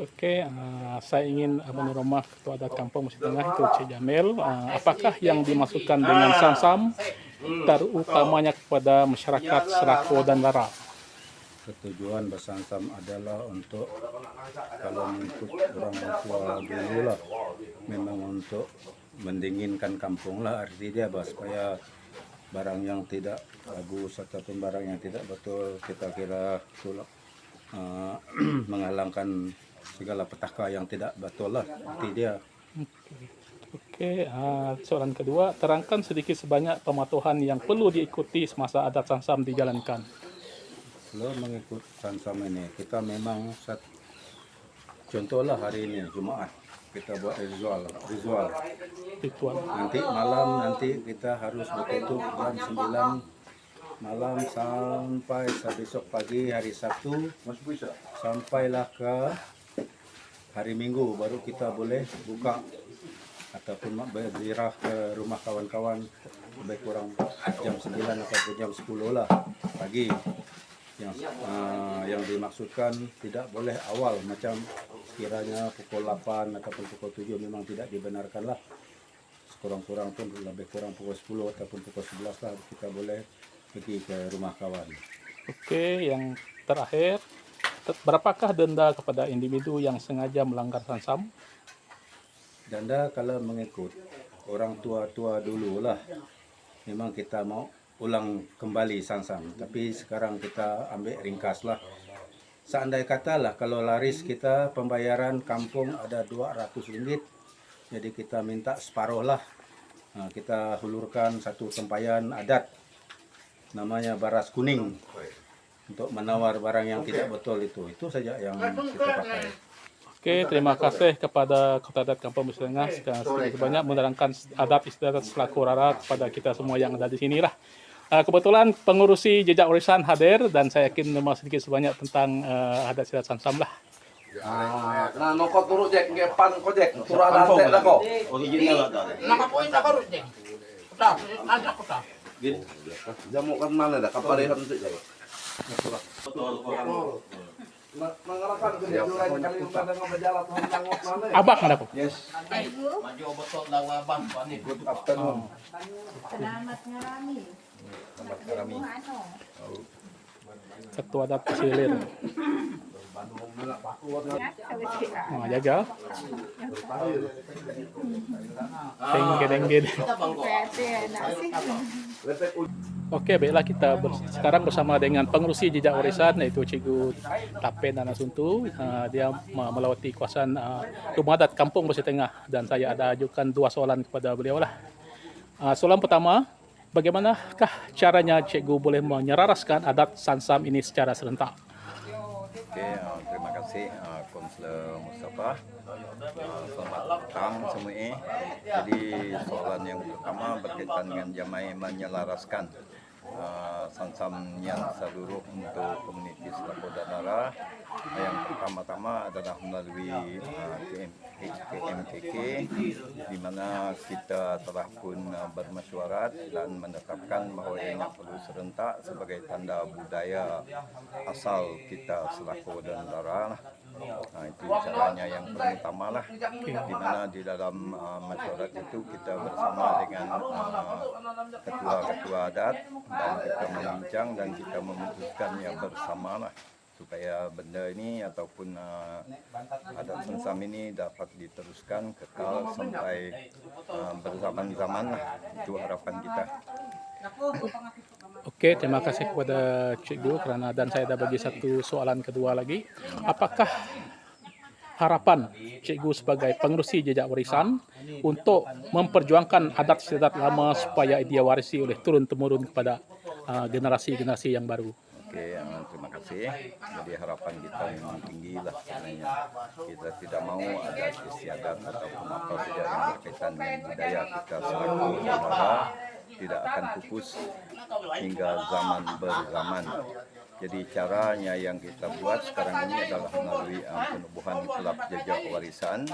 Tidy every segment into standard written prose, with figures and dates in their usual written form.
Oke, saya ingin Abang Roma Ketua Adat Kampung Musik Tengah itu Cik Jamil, apakah yang dimaksudkan dengan samsam terutamanya kepada masyarakat Selako dan Lara? Ketujuan bersamsam adalah untuk kalau mengikut orang tua dulu lah, memang untuk mendinginkan kampung lah arti dia bah, supaya barang yang tidak bagus ataupun barang yang tidak betul kita kira menghalangkan segala petaka yang tidak betul lah arti dia. Oke, soalan kedua, terangkan sedikit sebanyak pematuhan yang perlu diikuti semasa adat samsam dijalankan. Kalau mengikut samsam ini kita memang contohlah hari ini Jumaat kita buat ritual Ritual. nanti malam nanti kita harus bertutup jam 9 malam sampai besok pagi hari Sabtu sampailah ke hari Minggu baru kita boleh buka ataupun berziarah ke rumah kawan-kawan lebih kurang jam 9 atau jam 10 lah pagi. Yang dimaksudkan tidak boleh awal macam sekiranya pukul 8 ataupun pukul 7 memang tidak dibenarkan lah. Sekurang-kurang pun lebih kurang pukul 10 ataupun pukul 11 lah kita boleh pergi ke rumah kawan. Oke, yang terakhir, berapakah denda kepada individu yang sengaja melanggar samsam? Denda kalau mengikut orang tua-tua dulu lah, memang kita mau ulang kembali samsam. Tapi sekarang kita ambil ringkas lah. Seandai katalah kalau laris kita pembayaran kampung ada Rp200, jadi kita minta separuh lah. Kita hulurkan satu tempayan adat, namanya baras kuning, untuk menawar barang yang tidak betul itu. Itu saja yang kita pakai. Oke, terima kasih kepada Kota Adat Kampung Musik Tengah sebanyak menerangkan adat istiadat Selako Rara kepada kita semua yang ada di sini lah. Kebetulan pengurusi jejak warisan hadir dan saya yakin memang sedikit sebanyak tentang adat istiadat samsam lah. Nah, nokot turut jek ngepan ko jek turut ada tek ko. Original ada. Nakapoin na karut niya. Kuta, anak kuta. Gin. Jamu kan mana dah kaparehan tu je. Mengarakan ke dia kali kita dengan berjalan tangok mana. Abang ada po. Yes. Maju betul lang abang panik. Good afternoon. Salamat nga rami. Selamat kami. Ketua Adat Silir. Jaga. Dengge. Oke, baiklah kita sekarang bersama dengan pengurusi jejak warisan yaitu Cikgu Tapen dan Asuntu. Dia melawati kawasan Rumah Adat Kampung Musik Tengah dan saya ada ajukan dua soalan kepada beliau lah. Soalan pertama, bagaimanakah caranya Cikgu boleh menyeraraskan adat samsam ini secara serentak? Oke, terima kasih Konselor Mustafa. Selamat petang semua. Jadi soalan yang pertama berkaitan dengan Jamai menyelaraskan samsam yang seluruh untuk komuniti Selako dan Lara. Yang pertama-tama adalah melalui KMKK, di mana kita telah pun bermesyuarat dan menetapkan bahawa ianya perlu serentak sebagai tanda budaya asal kita Selako dan Lara. Itu caranya yang pertama lah, di mana di dalam mesyuarat itu kita bersama dengan ketua-ketua adat dan kita membincang dan kita memutuskannya bersama lah, supaya benda ini ataupun adat samsam ini dapat diteruskan kekal sampai berzaman-zaman lah. Itu harapan kita. Oke, terima kasih kepada Cikgu kerana dan saya dah bagi satu soalan kedua lagi. Apakah harapan Cikgu sebagai pengerusi jejak warisan untuk memperjuangkan adat istiadat lama supaya dia warisi oleh turun-temurun kepada generasi-generasi yang baru? Oke, terima kasih. Jadi harapan kita memang tinggi lah sebenarnya. Kita tidak mau ada istiadat ataupun apa saja yang berkaitan dengan budaya kita Selako dan Lara tidak akan pupus hingga zaman berzaman. Jadi caranya yang kita buat sekarang ini adalah melalui penubuhan kelab jejak warisan,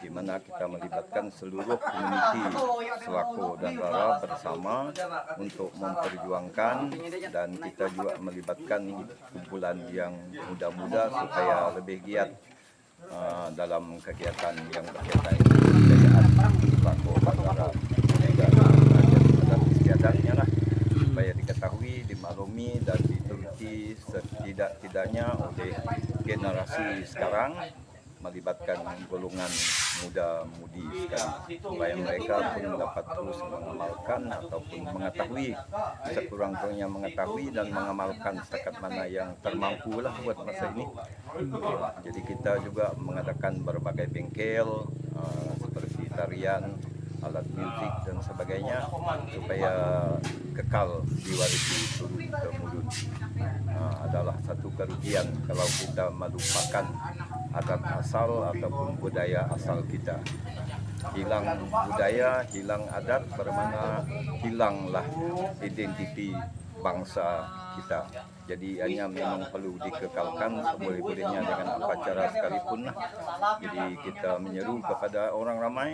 di mana kita melibatkan seluruh komuniti Selako dan Lara bersama untuk memperjuangkan, dan kita juga melibatkan kumpulan yang muda-muda supaya lebih giat dalam kegiatan yang berkaitan dengan kebudayaan selaku negara dan adat istiadatnya lah, supaya diketahui, dimaklumi dan dituruti setidak-tidaknya oleh generasi sekarang, melibatkan golongan muda-mudi sekarang, supaya mereka pun dapat terus mengamalkan ataupun mengetahui, sekurang-kurangnya mengetahui dan mengamalkan setakat mana yang termampu lah buat masa ini. Jadi kita juga mengadakan berbagai bengkel seperti tarian, alat musik dan sebagainya, supaya kekal diwarisi turun-temurun. Adalah satu kerugian kalau kita melupakan adat asal ataupun budaya asal kita. Hilang budaya, hilang adat, bermakna hilanglah identiti bangsa kita. Jadi hanya memang perlu dikekalkan seboleh-bolehnya dengan apa cara sekalipun lah. Jadi kita menyeru kepada orang ramai,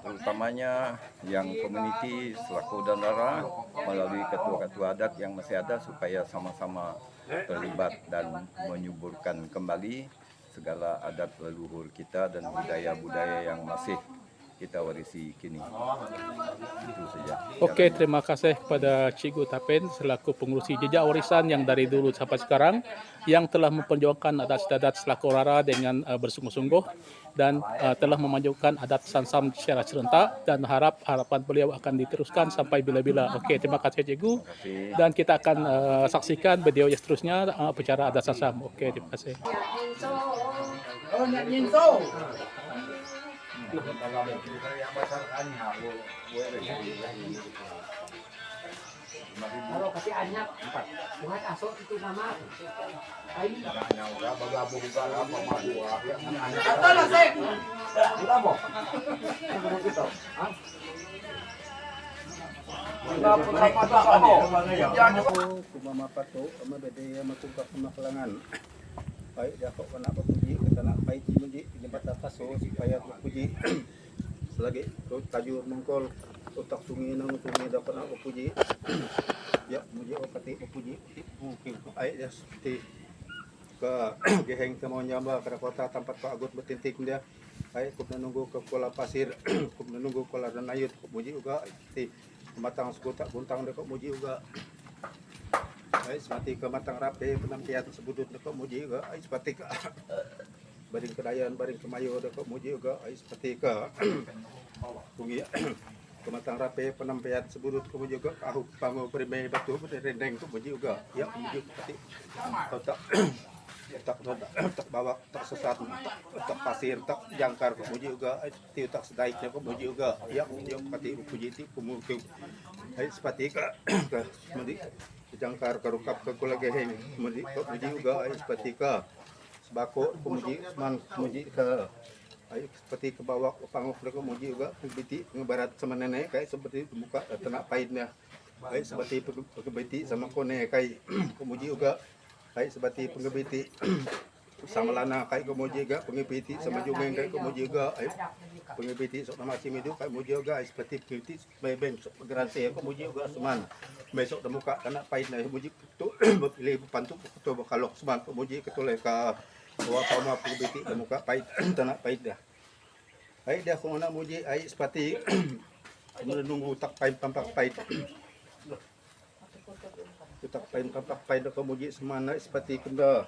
terutamanya yang komuniti selaku dandara melalui ketua-ketua adat yang masih ada, supaya sama-sama terlibat dan menyuburkan kembali segala adat leluhur kita dan budaya-budaya yang masih kita warisi kini. Itu saja. Oke, terima kasih kepada Cikgu Tapen selaku pengurusi jejak warisan yang dari dulu sampai sekarang yang telah memperjuangkan adat istiadat selaku rara dengan bersungguh-sungguh dan telah memajukan adat Sansam secara serentak, dan harapan beliau akan diteruskan sampai bila-bila. Oke, terima kasih Cikgu. Dan kita akan saksikan video yang seterusnya acara adat Sansam. Oke, terima kasih. Oh, nak nyinto. Kalau kasih anyak, buat asok itu nama. Kata lah sek. Kumamapato, mabedaya matungkap kemakelangan. Baik dia kok kena puji, kita nak baik puji, penyebab atas supaya puji. Selagi kau tajur mengkol, otak sungi nang sungi dapat nak puji. Ya, puji opati puji. Mungkin baik dia seperti ke geheng temo nyamba ke kota tempat Pak Agut bertintik dia. Baik kau menunggu ke Kuala Pasir, kau menunggu Kuala Danayut, kau puji juga. Seperti matang sekotak guntang dia kau puji juga. Ay seperti ke matang rapi penampian sebudut dekat muji juga. Ay seperti ke baring kedayan baring kemayo dekat muji juga. Ay seperti ke bungi ke matang rapi penampian sebudut ke muji juga. Aku pangu primei batu berendeng ke muji juga. Ya muji seperti tak bawa tak sesat tak pasir tak jangkar ke muji juga. Ay seperti tak sedaiknya ke muji juga. Ya muji seperti puji ti kumukung. Ay seperti ke muji jangkar karukap ke kulageheng muji juga ay seperti ke sebako muji man muji ke ay seperti ke bawah panguk ke muji juga biti ngebarat sama nenek kayak seperti muka tenak pahitnya ay seperti pengebiti sama kone kayak muji juga ay seperti pengebiti sama lana kayak kemuji juga pengebiti sama jumeng kayak kemuji juga ay pengebiti sok nama sim itu kayak muji juga ay seperti pengebiti beben sok garansi kemuji juga seman besok temuka kena pahit na muji tu pilih pantu tu bakalok seman muji ketole ka bawa sama pengebiti temuka pahit tanah pahit dah ai dia kung ana muji ai seperti menunggu tak pahit pampak pahit tak pahit pampak pahit ke muji semana seperti kena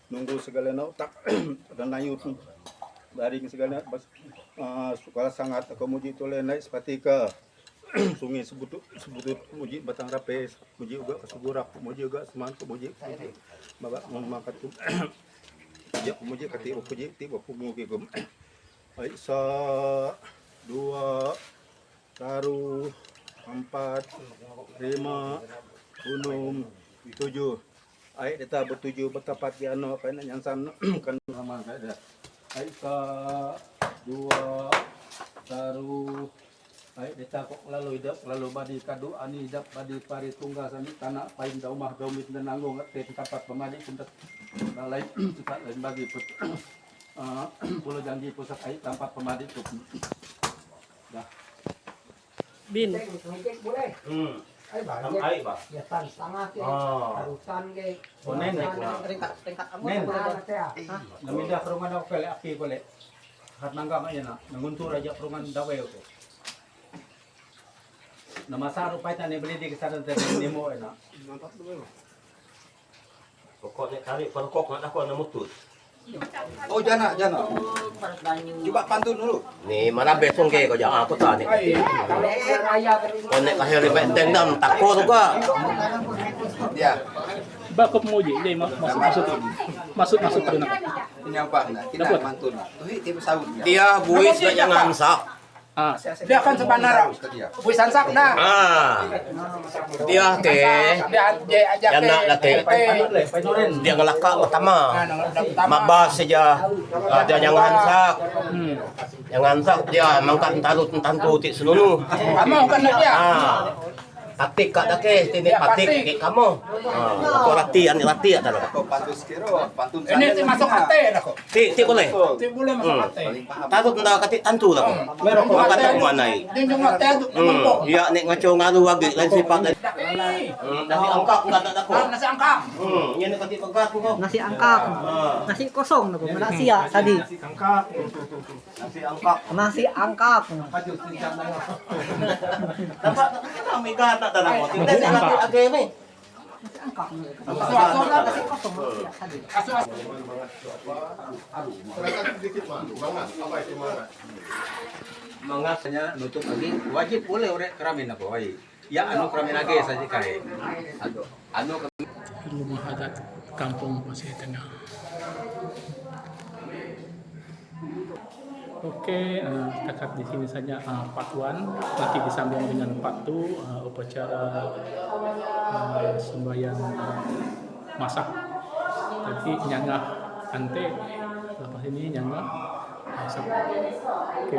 nunggu segala no tak dan nayut baring segala sekolah sangat ke muji tole naik seperti ke sungai sebutut muji batang rape muji juga kesugurak muji juga seman muji babak memakat tu ya muji kati muji ti muji gum ai sa 2 taru 4 5 6 7 ai data bertujuh bertapat di ano kana nyansan kan sama ada ai sa 2 taru ay deta kok lalu hidup lalu badi kadu ani hidup badi pari tunggal sani tanah pain daumah daumit dan nanggung te tempat pemadi kuntet lain cepat lain bagi pulau janji pusat ay tempat pemadi tu dah Bin. Boleh. Ay ba? Ay ba? Yatan setengah ke. Oh. Harusan ke. Onen nek. Tingkat amo. Nen. Ya. Namida kerungan ako kali api kole. Hat nangga kaya na. Nanguntur aja kerungan dawai ko. Namasaro pa ita ni beli di kesana tadi nemo na. Pokoknya kali perkok nggak aku namutut. Oh jana. Coba pantun dulu. Nih mana besong kayak kau jangan aku tanya. Kalau raya kan Konek kahir di benteng dan takut juga. Ya, Bakop mo jadi masuk dulu nak. ini apa? Nah, kita Dapat. pantun. Tuh, tipe sahut ya. Dia buis gak jangan sak. Ah, Dia kan sebenarnya buisan sak dah. Dia teh Dia ajak Yang nak latih. dia ngelakak pertama. Mabas saja. Dia jangan sak. Jangan sak dia mangkat talut tantu tik senunu. Kamu kan dia. Patik kak dake, tini patik kayak kamu. Kau latihan ada loh. Kok pantun sekiro, pantun Ini ti masuk hati dah kok. Tik boleh. Ti boleh masuk hati. Talut ndak katik tantu lah kok. Mangkat tak manai. Junjung hati tu memang. Iya nek ngaco ngalu wagi lain sifat. Nasi angkat enggak ada aku. Nasi angkat. Iya nek katik pegat kok. Nasi angkat, nasi kosong tuh, mana sia tadi. Nasi angkat. Nasi angkat. Dapat kami kata tanah kok. Tidak sih lagi ni. Soalnya nasi kosong sia tadi. Mangasnya nutup lagi wajib boleh orang keramin apa wajib. Ya anu keramin lagi saja kai. Anu rumah adat kampung Pasir Tengah. Oke, setakat di sini saja part 1. Nanti disambung dengan part 2 upacara sembahyang masak. Tapi nyangah ante lepas ini nyangah masak. Oke.